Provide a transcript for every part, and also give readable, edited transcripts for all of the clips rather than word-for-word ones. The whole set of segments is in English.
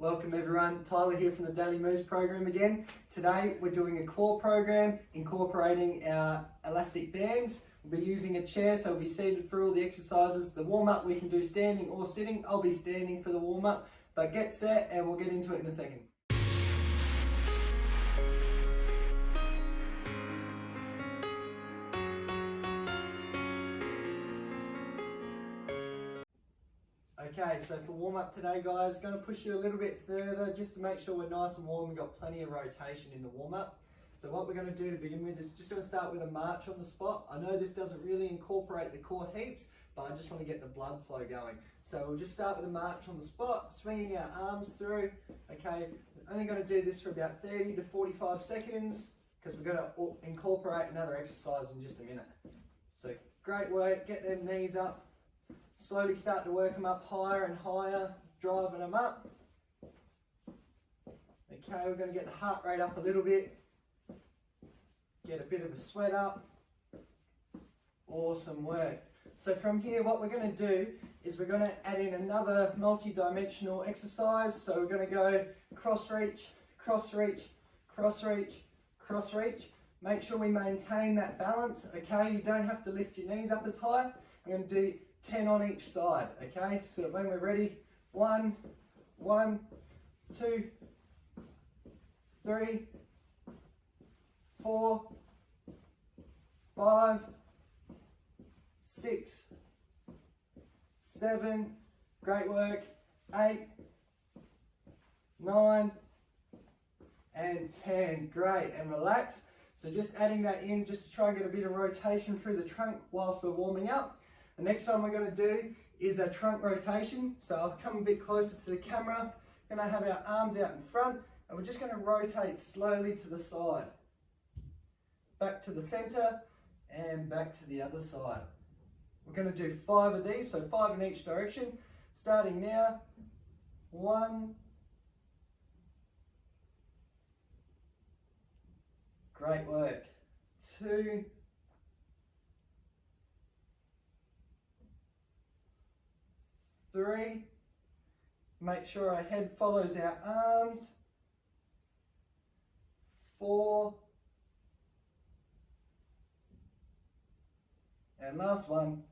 Welcome everyone, Tyler here from the Daily Moves program again. Today we're doing a core program incorporating our elastic bands. We'll be using a chair, so we'll be seated for all the exercises. The warm-up we can do standing or sitting. I'll be standing for the warm-up, but get set and we'll get into it in a second. Okay, so for warm-up today, guys, going to push you a little bit further just to make sure we're nice and warm. We've got plenty of rotation in the warm-up. So what we're going to do to begin with is just going to start with a march on the spot. I know this doesn't really incorporate the core heaps, but I just want to get the blood flow going. So we'll just start with a march on the spot, swinging our arms through. Okay, we're only going to do this for about 30 to 45 seconds because we're going to incorporate another exercise in just a minute. So great work, get them knees up. Slowly start to work them up higher and higher, driving them up. Okay, we're going to get the heart rate up a little bit. Get a bit of a sweat up. Awesome work. So from here, what we're going to do is we're going to add in another multi-dimensional exercise. So we're going to go cross reach, cross reach, cross reach, cross reach. Make sure we maintain that balance, okay? You don't have to lift your knees up as high. I'm going to do 10 on each side, okay? So when we're ready, 1, 2, 3, 4, 5, 6, 7, great work, 8, 9, and 10, great, and relax. So just adding that in just to try and get a bit of rotation through the trunk whilst we're warming up. The next one we're going to do is a trunk rotation. So I'll come a bit closer to the camera. We're going to have our arms out in front and we're just going to rotate slowly to the side. Back to the center and back to the other side. We're going to do 5 of these, so 5 in each direction. Starting now, 1. Great work. 2. 3, make sure our head follows our arms. 4, and last one,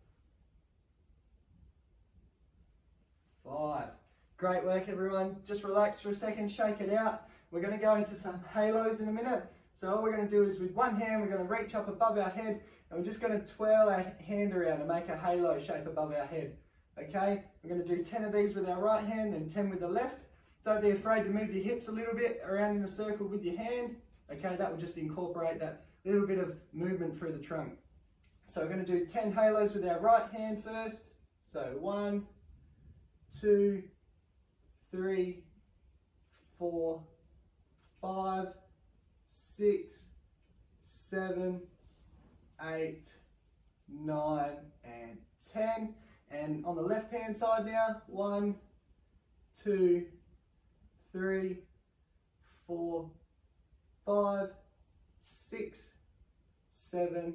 5. Great work everyone. Just relax for a second, shake it out. We're going to go into some halos in a minute. So all we're going to do is with one hand, we're going to reach up above our head and we're just going to twirl our hand around and make a halo shape above our head. Okay, we're going to do 10 of these with our right hand and 10 with the left. Don't be afraid to move your hips a little bit around in a circle with your hand. Okay, that will just incorporate that little bit of movement through the trunk. So we're going to do 10 halos with our right hand first. So 1, 2, 3, 4, 5, 6, 7, 8, 9, and 10. And on the left hand side now, 1, 2, 3, 4, 5, 6, 7,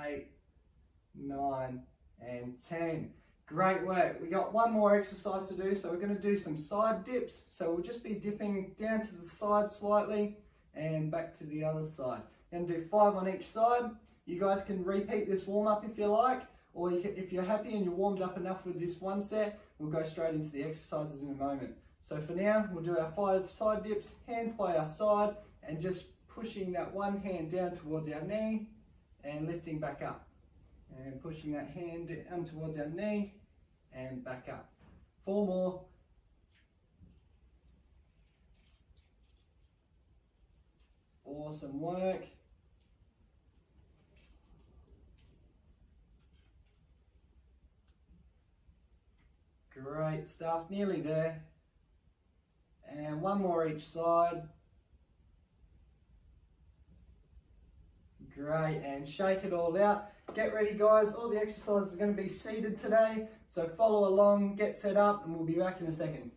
8, 9, and 10. Great work. We got one more exercise to do, so we're going to do some side dips. So we'll just be dipping down to the side slightly and back to the other side. Going to do 5 on each side. You guys can repeat this warm up if you like. Or you can, if you're happy and you're warmed up enough with this one set, we'll go straight into the exercises in a moment. So for now, we'll do our 5 side dips, hands by our side, and just pushing that one hand down towards our knee and lifting back up. And pushing that hand down towards our knee and back up. 4 more. Awesome work. Great stuff, nearly there. And 1 more each side. Great, and shake it all out. Get ready guys, all the exercises are going to be seated today. So follow along, get set up, and we'll be back in a second.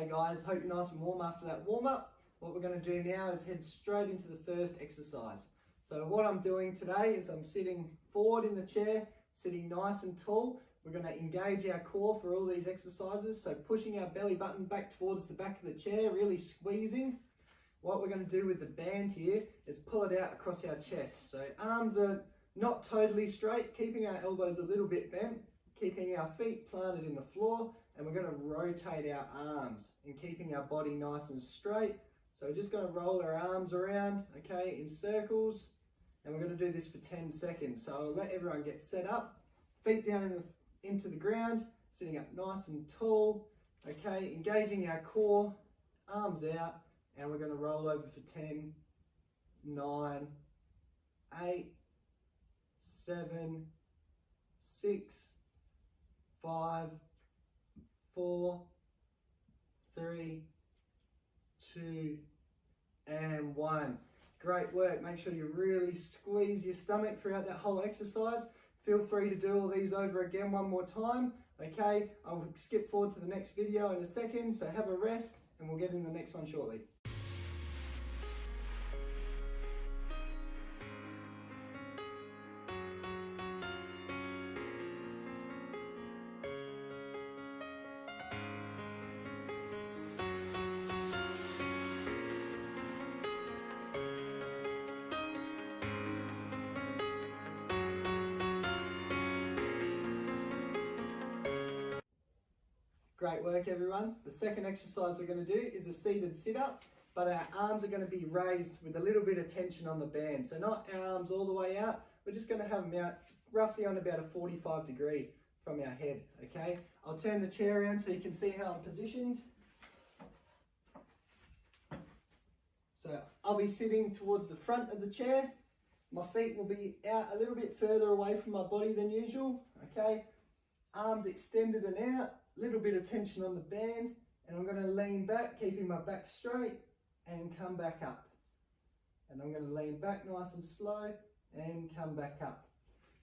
Okay guys, hope you're nice and warm after that warm up. What we're going to do now is head straight into the first exercise. So what I'm doing today is I'm sitting forward in the chair, sitting nice and tall. We're going to engage our core for all these exercises. So pushing our belly button back towards the back of the chair, really squeezing. What we're going to do with the band here is pull it out across our chest. So arms are not totally straight, keeping our elbows a little bit bent, keeping our feet planted in the floor, and we're going to rotate our arms and keeping our body nice and straight. So we're just going to roll our arms around, okay, in circles, and we're going to do this for 10 seconds. So I'll let everyone get set up, feet down into the ground, sitting up nice and tall, okay, engaging our core, arms out, and we're going to roll over for 10, 9, 8, 7, 6, 5, 4, 3, 2, and 1. Great work. Make sure you really squeeze your stomach throughout that whole exercise. Feel free to do all these over again one more time. Okay, I'll skip forward to the next video in a second, so have a rest and we'll get in the next one shortly. Great work everyone. The second exercise we're going to do is a seated sit-up, but our arms are going to be raised with a little bit of tension on the band. So not our arms all the way out, we're just going to have them out roughly on about a 45 degree from our head, okay? I'll turn the chair around so you can see how I'm positioned. So I'll be sitting towards the front of the chair. My feet will be out a little bit further away from my body than usual, okay? Arms extended and out. Little bit of tension on the band, and I'm going to lean back, keeping my back straight, and come back up. And I'm going to lean back nice and slow and come back up.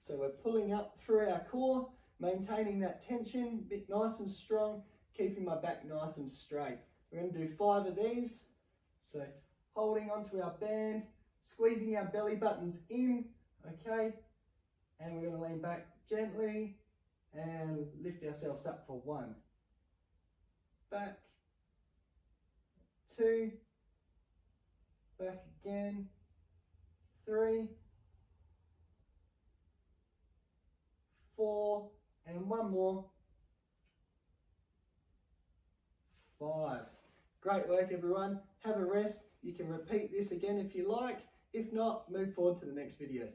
So we're pulling up through our core, maintaining that tension, bit nice and strong, keeping my back nice and straight. We're going to do 5 of these. So holding onto our band, squeezing our belly buttons in, okay, and we're going to lean back gently and lift ourselves up for 1, back, 2, back again, 3, 4, and 1 more, 5. Great work everyone. Have a rest. You can repeat this again if you like. If not, move forward to the next video.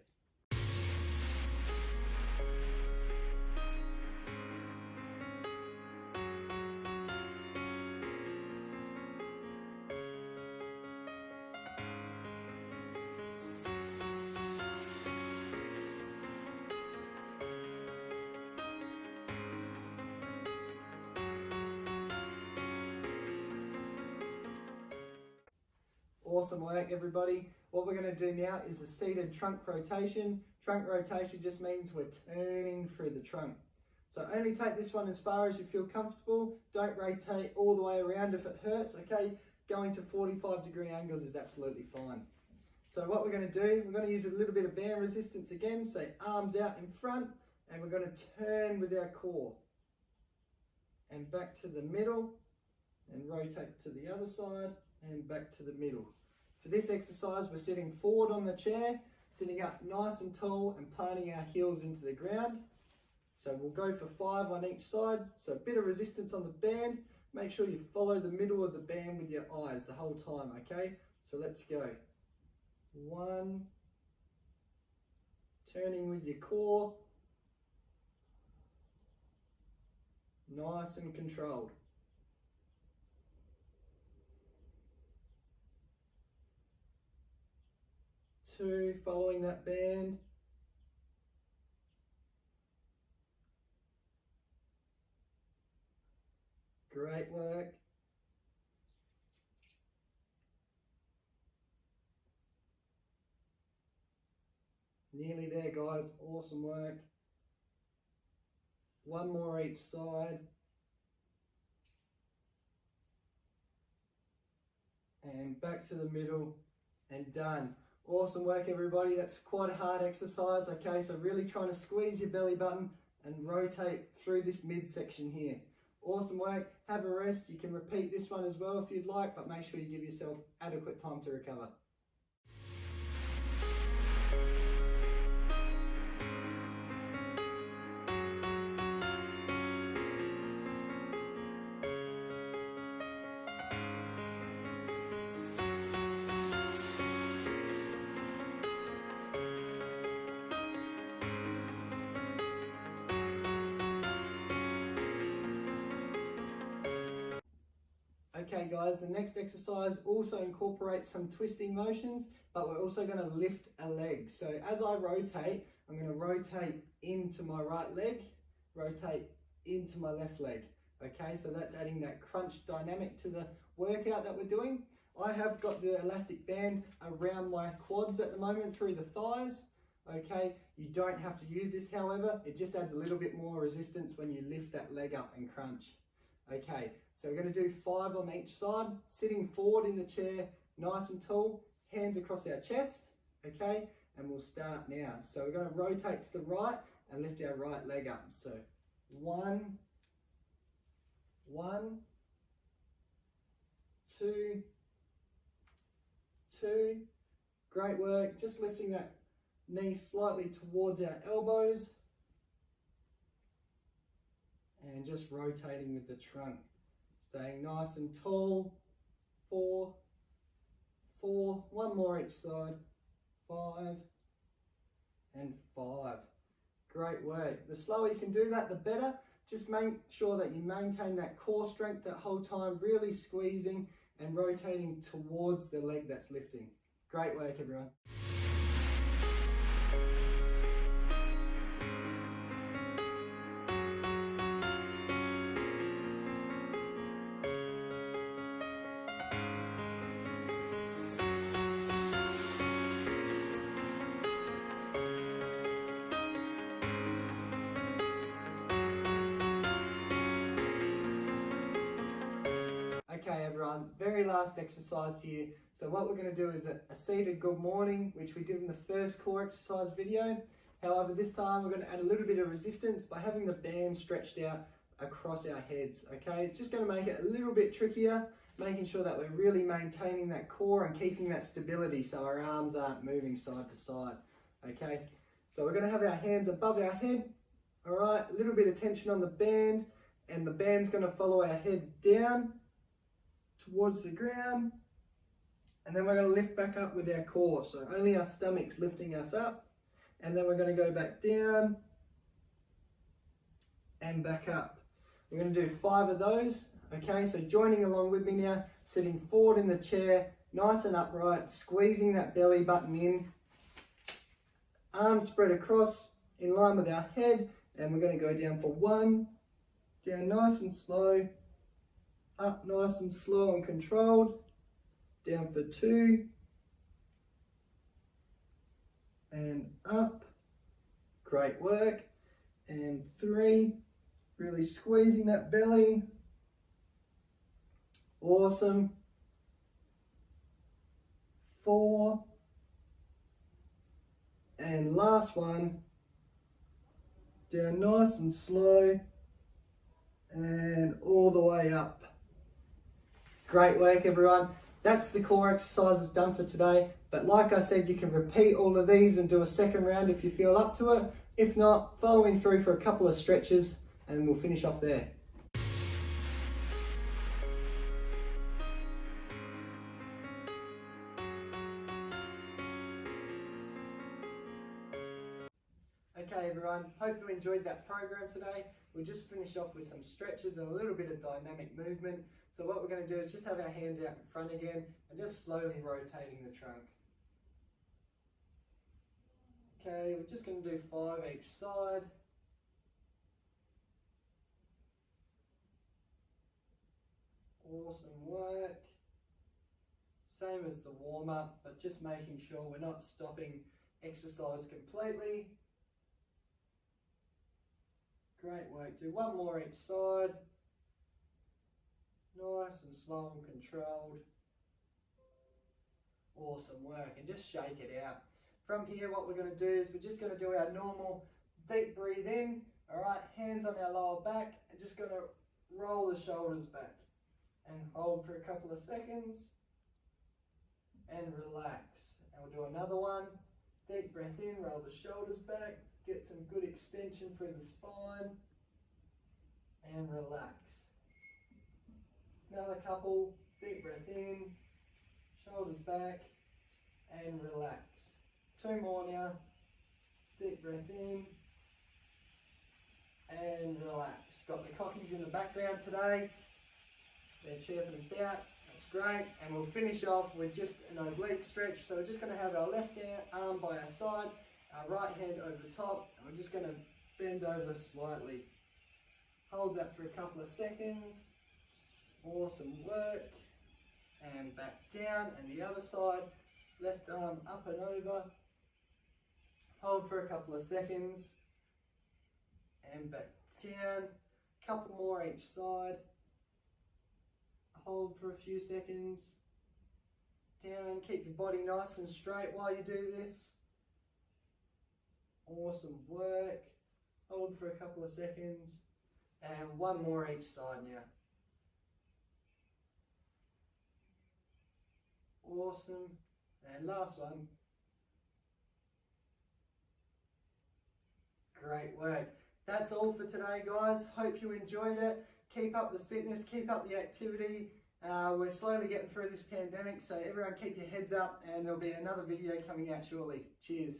Awesome work everybody. What we're going to do now is a seated trunk rotation. Trunk rotation just means we're turning through the trunk. So only take this one as far as you feel comfortable. Don't rotate all the way around if it hurts, okay? Going to 45 degree angles is absolutely fine. So what we're going to do, we're going to use a little bit of band resistance again. So arms out in front, and we're going to turn with our core. And back to the middle, and rotate to the other side, and back to the middle. For this exercise, we're sitting forward on the chair, sitting up nice and tall and planting our heels into the ground. So we'll go for 5 on each side. So a bit of resistance on the band. Make sure you follow the middle of the band with your eyes the whole time, okay? So let's go. 1, turning with your core. Nice and controlled. 2, following that band. Great work. Nearly there, guys. Awesome work. 1 more each side. and back to the middle, and done. Awesome work, everybody. That's quite a hard exercise, okay? So really trying to squeeze your belly button and rotate through this midsection here. Awesome work. Have a rest. You can repeat this one as well if you'd like, but make sure you give yourself adequate time to recover. Okay guys, the next exercise also incorporates some twisting motions, but we're also going to lift a leg. So as I rotate, I'm going to rotate into my right leg, rotate into my left leg. Okay, so that's adding that crunch dynamic to the workout that we're doing. I have got the elastic band around my quads at the moment through the thighs. Okay, you don't have to use this, however, it just adds a little bit more resistance when you lift that leg up and crunch. Okay, so we're going to do 5 on each side, sitting forward in the chair, nice and tall, hands across our chest, okay, and we'll start now. So we're going to rotate to the right and lift our right leg up. So 1, 2, 2, great work, just lifting that knee slightly towards our elbows, and just rotating with the trunk, staying nice and tall. 4, 4, 1 more each side, 5 and 5. Great work. The slower you can do that, the better. Just make sure that you maintain that core strength that whole time, really squeezing and rotating towards the leg that's lifting. Great work, everyone. Okay everyone, very last exercise here. So what we're going to do is a seated good morning, which we did in the first core exercise video. However, this time we're going to add a little bit of resistance by having the band stretched out across our heads. Okay, it's just going to make it a little bit trickier, making sure that we're really maintaining that core and keeping that stability so our arms aren't moving side to side. Okay, so we're going to have our hands above our head. All right, a little bit of tension on the band, and the band's going to follow our head down towards the ground, and then we're going to lift back up with our core, so only our stomach's lifting us up, and then we're going to go back down and back up. We're going to do 5 of those. Okay, so joining along with me now, sitting forward in the chair, nice and upright, squeezing that belly button in, arms spread across in line with our head, and we're going to go down for 1, down nice and slow, up nice and slow and controlled, down for 2, and up, great work, and 3, really squeezing that belly, awesome, 4, and last one, down nice and slow, and all the way up. Great work everyone. That's the core exercises done for today, but like I said, you can repeat all of these and do a second round if you feel up to it. If not, following through for a couple of stretches and we'll finish off there. Okay everyone, hope you enjoyed that program today. We'll just finish off with some stretches and a little bit of dynamic movement. So what we're going to do is just have our hands out in front again and just slowly rotating the trunk. Okay, we're just going to do 5 each side. Awesome work. Same as the warm-up, but just making sure we're not stopping exercise completely. Great work. Do 1 more each side. Nice and slow and controlled. Awesome work, and just shake it out. From here, what we're going to do is we're just going to do our normal deep breathe in. All right, hands on our lower back, and just going to roll the shoulders back and hold for a couple of seconds and relax. And we'll do another one. Deep breath in, roll the shoulders back, get some good extension through the spine and relax. Another couple. Deep breath in, shoulders back and relax. 2 more now. Deep breath in and relax. Got the cockies in the background today. They're chirping about. That's great. And we'll finish off with just an oblique stretch. So we're just going to have our left arm by our side, our right hand over the top, and we're just going to bend over slightly. Hold that for a couple of seconds. Awesome work. And back down, and the other side, left arm up and over. Hold for a couple of seconds. And back down. Couple more each side. Hold for a few seconds. Down, keep your body nice and straight while you do this. Awesome work. Hold for a couple of seconds. And 1 more each side now. Awesome. And last one. Great work. That's all for today, guys. Hope you enjoyed it. Keep up the fitness, keep up the activity. We're slowly getting through this pandemic, so everyone keep your heads up, and there'll be another video coming out shortly. Cheers.